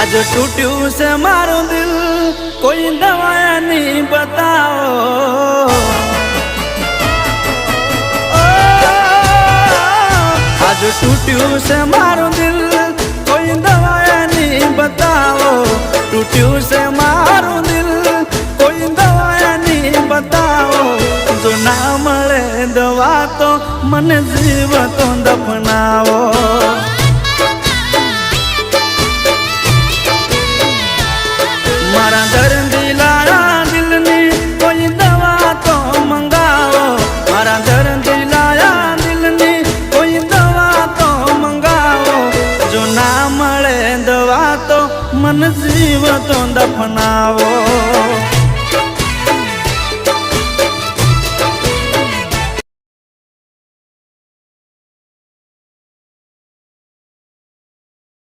आज टूटू से मारो दिल कोई दवाया नहीं बताओ आज टूटू से मारो दिल कोई दवाया नहीं बताओ टूटू से मारो दिल कोई दवाया नहीं बताओ जो ना मळे दवा तो मन जीव तो दफनाओ मारा दर्द लाया दिल ने कोई दवा तो मंगाओ मारा दर्द लाया दिल ने कोई दवा तो मंगाओ जो ना मळे दवा तो मन जीव तो दफनाओ।